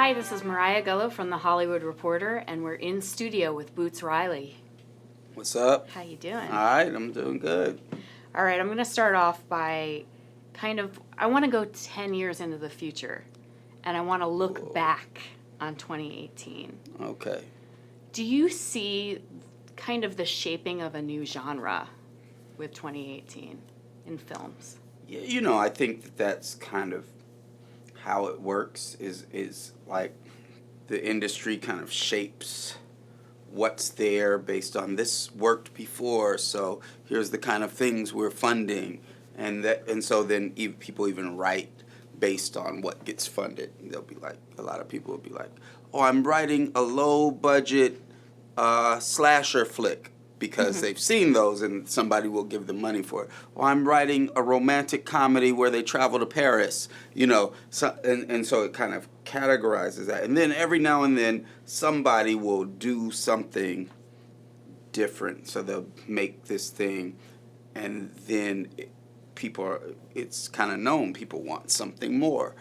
Hi, this is Mariah Gullo from The Hollywood Reporter, and we're in studio with Boots Riley. What's up? How you doing? All right, I'm doing good. All right, I'm going to start off by I want to go 10 years into the future, and I want to look back on 2018. Okay. Do you see kind of the shaping of a new genre with 2018 in films? Yeah, I think that's kind of how it works is like the industry kind of shapes what's there based on this worked before, so here's the kind of things we're funding, and so then people even write based on what gets funded. They'll be like, a lot of people will be like, oh, I'm writing a low budget slasher flick, because they've seen those and somebody will give them money for it. Or I'm writing a romantic comedy where they travel to Paris, so, and so it kind of categorizes that. And then every now and then somebody will do something different. So they'll make this thing, and then it's kind of known people want something more.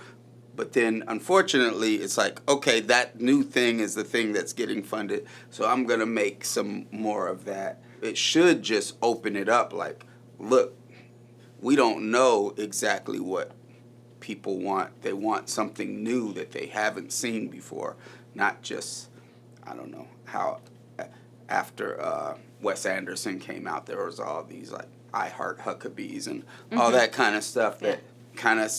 But then, unfortunately, it's like, okay, that new thing is the thing that's getting funded, so I'm going to make some more of that. It should just open it up like, look, we don't know exactly what people want. They want something new that they haven't seen before, not just, I don't know, how after Wes Anderson came out, there was all these, like, I Heart Huckabees and all that kind of stuff that kind of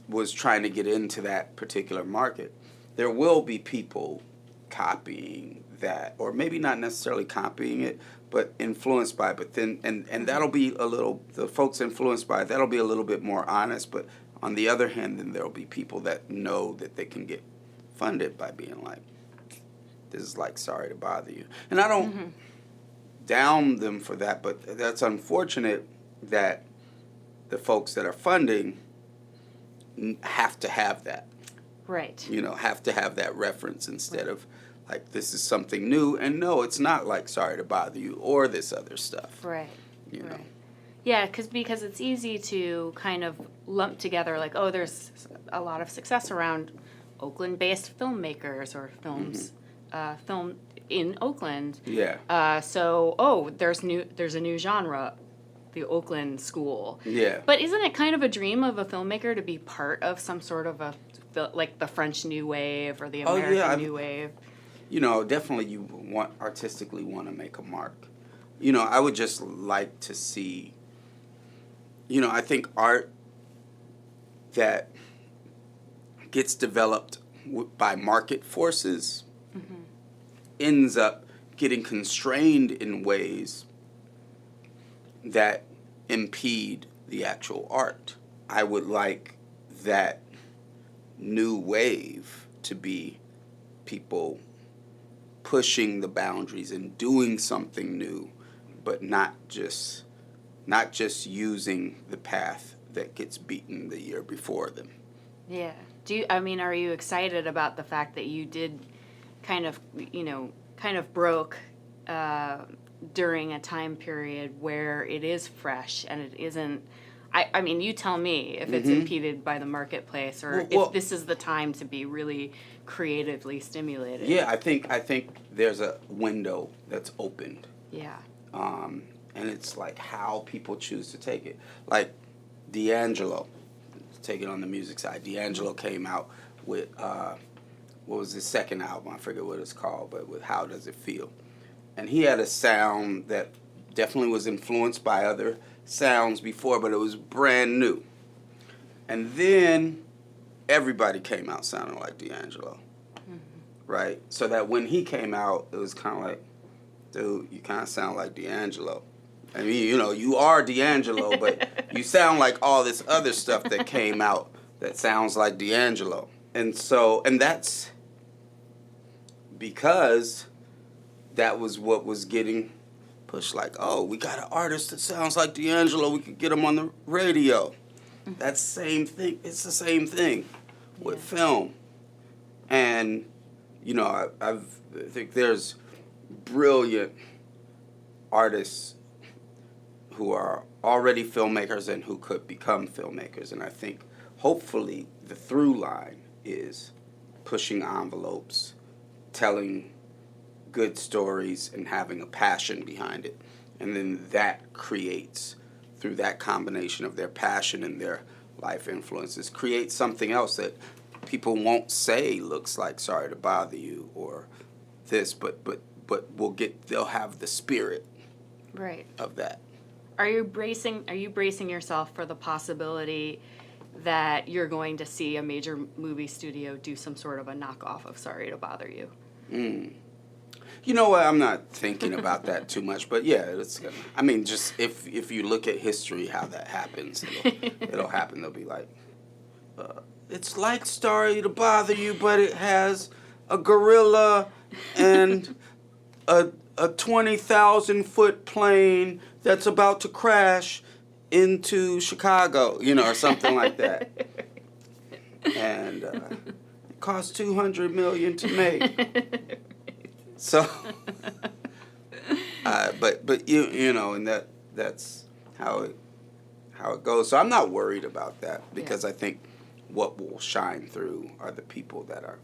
was trying to get into that particular market. There will be people copying that, or maybe not necessarily copying it, but influenced by it. But then, and that'll be the folks influenced by it, that'll be a little bit more honest. But on the other hand, then there'll be people that know that they can get funded by being like, this is like Sorry to Bother You. And I don't down them for that, but that's unfortunate that the folks that are funding have to have that. Right. Have to have that reference instead of like, this is something new. And no, it's not like Sorry to Bother You or this other stuff. Right. You know. Yeah, because it's easy to kind of lump together like, oh, there's a lot of success around Oakland-based filmmakers or films, film in Oakland. Yeah. There's a new genre, the Oakland School. Yeah. But isn't it kind of a dream of a filmmaker to be part of some sort of like the French New Wave or the American New Wave? Definitely you artistically want to make a mark. I would just like to see, I think art that gets developed by market forces ends up getting constrained in ways that impede the actual art. I would like that new wave to be people pushing the boundaries and doing something new, but not just using the path that gets beaten the year before them. Yeah. Are you excited about the fact that you did kind of broke during a time period where it is fresh and it isn't, you tell me if it's impeded by the marketplace or if this is the time to be really creatively stimulated. Yeah, I think there's a window that's opened. Yeah. And it's like how people choose to take it. Like D'Angelo, take it on the music side. D'Angelo came out with, what was his second album? I forget what it's called, but with How Does It Feel? And he had a sound that definitely was influenced by other sounds before, but it was brand new. And then everybody came out sounding like D'Angelo, right? So that when he came out, it was kind of like, dude, you kind of sound like D'Angelo. I mean, you are D'Angelo, but you sound like all this other stuff that came out that sounds like D'Angelo. And that's because that was what was getting pushed, like, oh, we got an artist that sounds like D'Angelo, we could get him on the radio. That's the same thing. It's the same thing with film. And, I think there's brilliant artists who are already filmmakers and who could become filmmakers. And I think hopefully the through line is pushing envelopes, telling good stories, and having a passion behind it. And then that creates, through that combination of their passion and their life influences, creates something else that people won't say looks like Sorry to Bother You or this, but they'll have the spirit Right. of that. Are you bracing yourself for the possibility that you're going to see a major movie studio do some sort of a knockoff of Sorry to Bother You? You know what? I'm not thinking about that too much, but yeah, I mean, just if you look at history, how that happens, it'll happen. They'll be like, it's like Sorry to Bother You, but it has a gorilla and a 20,000-foot plane that's about to crash into Chicago, or something like that. And it cost $200 million to make. So, but and that's how it goes. So I'm not worried about that because I think what will shine through are the people that are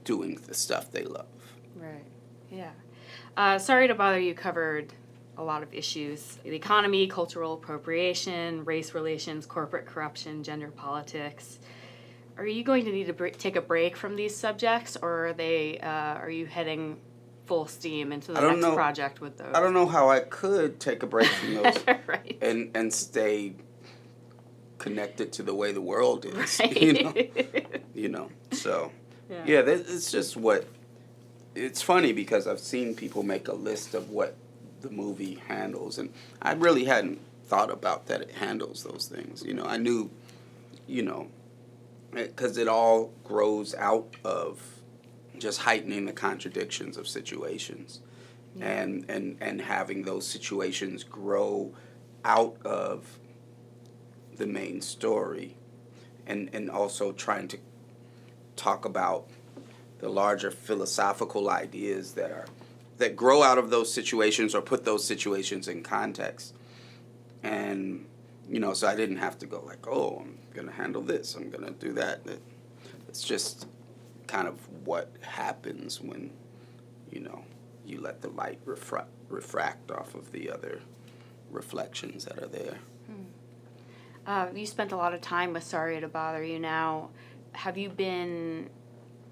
doing the stuff they love. Right. Yeah. Sorry to Bother You covered a lot of issues: the economy, cultural appropriation, race relations, corporate corruption, gender politics. Are you going to need to take a break from these subjects, or are you heading full steam into the next project with those? I don't know how I could take a break from those right. and stay connected to the way the world is. Right. So yeah, it's just it's funny because I've seen people make a list of what the movie handles, and I really hadn't thought about that it handles those things. I knew, because it all grows out of just heightening the contradictions of situations, and having those situations grow out of the main story, and also trying to talk about the larger philosophical ideas that grow out of those situations or put those situations in context. And so I didn't have to go like, oh, I'm going to handle this, I'm going to do that. It's just kind of what happens when, you let the light refract off of the other reflections that are there. You spent a lot of time with Sorry to Bother You now. Have you been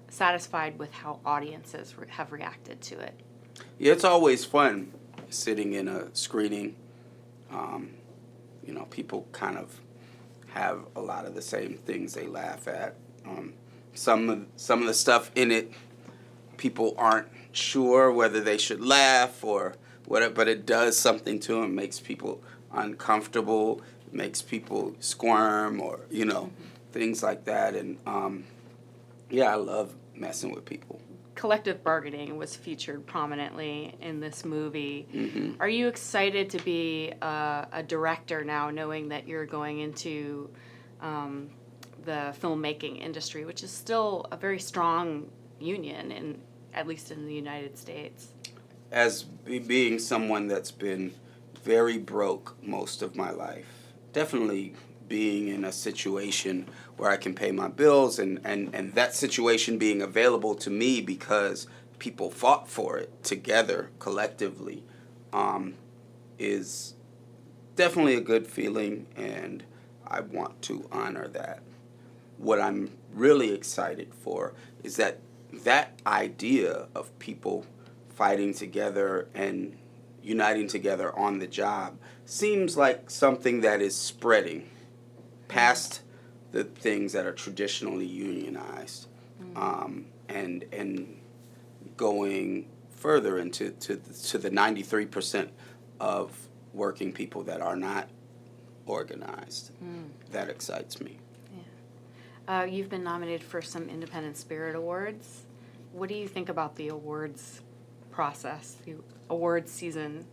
satisfied with how audiences have reacted to it? Yeah, it's always fun sitting in a screening. People kind of have a lot of the same things they laugh at. Some of the stuff in it, people aren't sure whether they should laugh or whatever, but it does something to them. It makes people uncomfortable, it makes people squirm, or things like that. And I love messing with people. Collective bargaining was featured prominently in this movie. Mm-hmm. Are you excited to be a director now, knowing that you're going into the filmmaking industry, which is still a very strong union, at least in the United States? As being someone that's been very broke most of my life, definitely being in a situation where I can pay my bills, and that situation being available to me because people fought for it together collectively, is definitely a good feeling, and I want to honor that. What I'm really excited for is that idea of people fighting together and uniting together on the job seems like something that is spreading past the things that are traditionally unionized, and going further into the 93% of working people that are not organized. That excites me. You've been nominated for some Independent Spirit Awards. What do you think about the awards process, the awards season?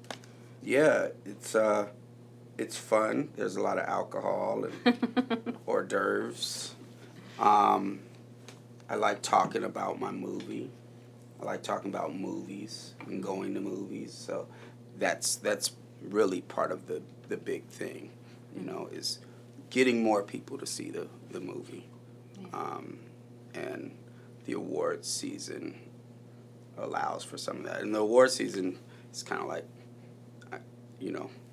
Yeah, it's fun. There's a lot of alcohol and hors d'oeuvres. I like talking about my movie. I like talking about movies and going to movies. So that's really part of the big thing, is getting more people to see the movie. And the awards season allows for some of that. And the award season is kind of like,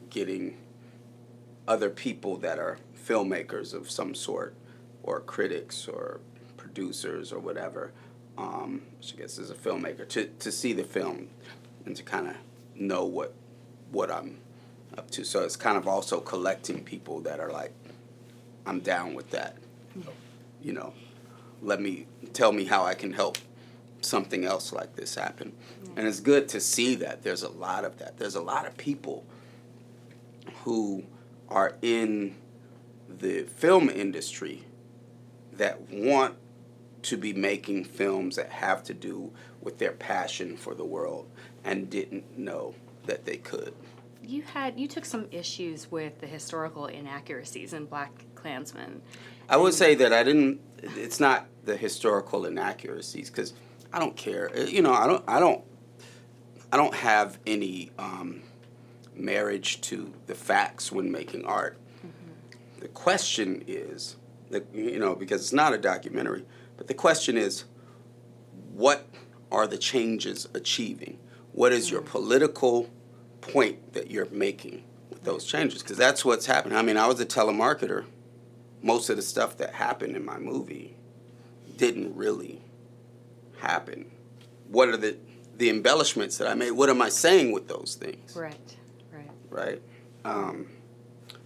getting other people that are filmmakers of some sort, or critics or producers or whatever, which I guess is a filmmaker, to see the film and to kind of know what I'm up to. So it's kind of also collecting people that are like, I'm down with that. Tell me how I can help something else like this happen. And it's good to see that there's a lot of that. There's a lot of people who are in the film industry that want to be making films that have to do with their passion for the world and didn't know that they could. You took some issues with the historical inaccuracies in BlackKklansman. I would say that it's not the historical inaccuracies, because I don't care. I don't have any marriage to the facts when making art. Mm-hmm. The question is, because it's not a documentary, but the question is, what are the changes achieving? What is your political point that you're making with those changes? Because that's what's happening. I mean, I was a telemarketer. Most of the stuff that happened in my movie didn't really happen. What are the embellishments that I made? What am I saying with those things? Right.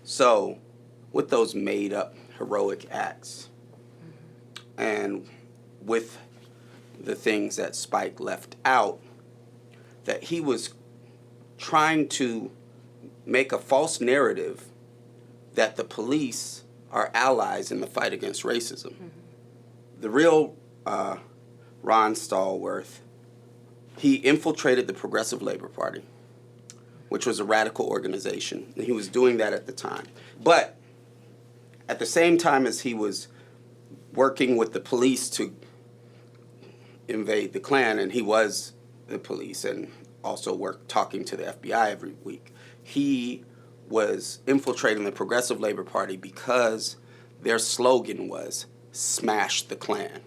So with those made up heroic acts, and with the things that Spike left out, that he was trying to make a false narrative that the police are allies in the fight against racism. Mm-hmm. The real Ron Stallworth, he infiltrated the Progressive Labor Party, which was a radical organization, and he was doing that at the time. But at the same time as he was working with the police to invade the Klan, and he was the police and also talking to the FBI every week, he was infiltrating the Progressive Labor Party because their slogan was, "Smash the Klan."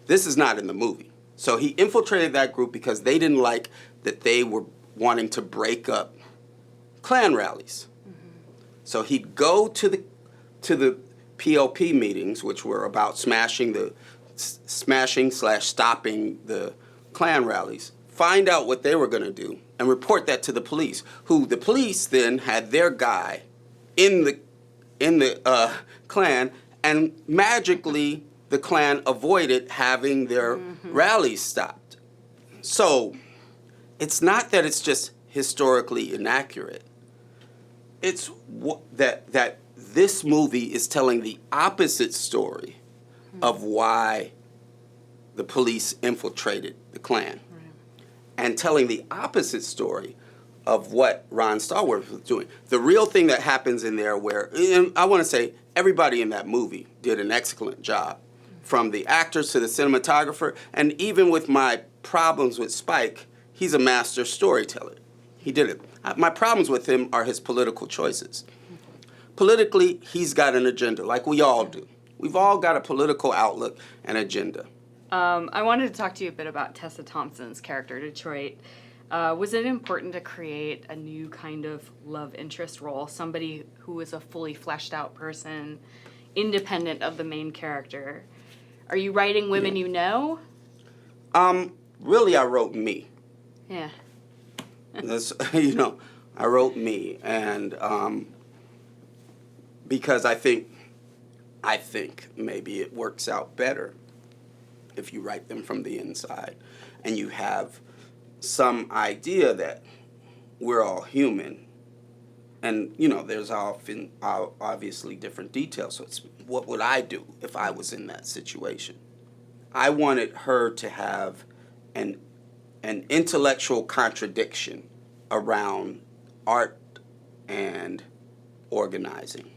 This is not in the movie. So he infiltrated that group because they didn't like that they were wanting to break up Klan rallies. Mm-hmm. So he'd go to the POP meetings, which were about smashing / stopping the Klan rallies, find out what they were going to do, and report that to the police, who the police then had their guy in the Klan, and magically the Klan avoided having their rallies stopped. So it's not that it's just historically inaccurate. It's that this movie is telling the opposite story of why the police infiltrated the Klan, and telling the opposite story of what Ron Stallworth was doing. The real thing that happens in there, and I want to say everybody in that movie did an excellent job, from the actors to the cinematographer, and even with my problems with Spike, he's a master storyteller. He did it. My problems with him are his political choices. Politically, he's got an agenda, like we all do. We've all got a political outlook and agenda. I wanted to talk to you a bit about Tessa Thompson's character, Detroit. Was it important to create a new kind of love interest role, somebody who is a fully fleshed out person, independent of the main character? Are you writing women you know? Really, I wrote me. Yeah. That's, I wrote me, and because I think maybe it works out better if you write them from the inside, and you have some idea that we're all human, and there's often obviously different details. So it's, what would I do if I was in that situation? I wanted her to have an intellectual contradiction around art and organizing,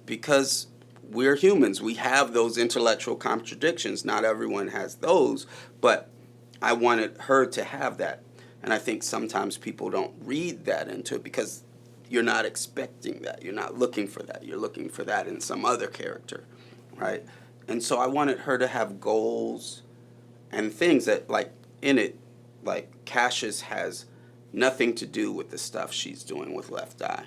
because we're humans. We have those intellectual contradictions. Not everyone has those, but I wanted her to have that. And I think sometimes people don't read that into it because you're not expecting that. You're not looking for that. You're looking for that in some other character, right? And so I wanted her to have goals and things that, like, in it, like, Cassius has nothing to do with the stuff she's doing with Left Eye.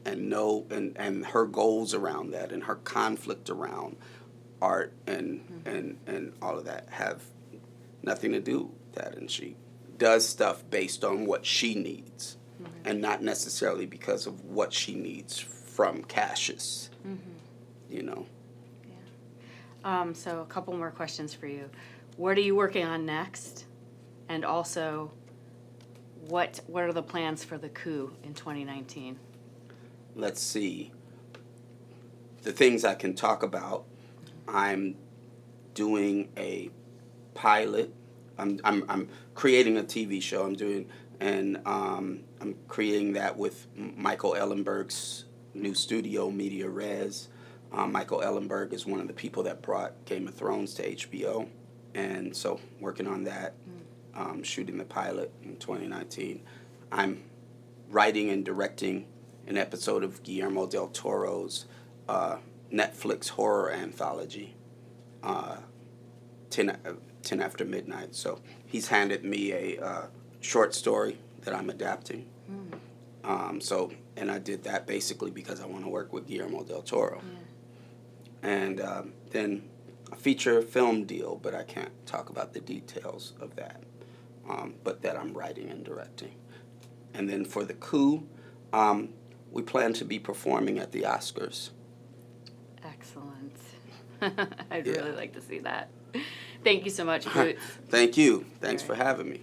And and her goals around that and her conflict around art and all of that have nothing to do with that. And she does stuff based on what she needs and not necessarily because of what she needs from Cassius, you know. So a couple more questions for you. What are you working on next? And also, what are the plans for the coup in 2019? Let's see. The things I can talk about, I'm doing a pilot. I'm creating a TV show. I'm creating that with Michael Ellenberg's new studio, Media Res. Michael Ellenberg is one of the people that brought Game of Thrones to HBO, and so working on that, shooting the pilot in 2019. I'm writing and directing an episode of Guillermo del Toro's Netflix horror anthology, 10 After Midnight. So he's handed me a short story that I'm adapting. And I did that basically because I want to work with Guillermo del Toro. And then a feature film deal, but I can't talk about the details of that, but that I'm writing and directing. And then for the coup, we plan to be performing at the Oscars. Excellent. I'd really like to see that. Thank you so much, Boots. Thank you. Thanks for having me.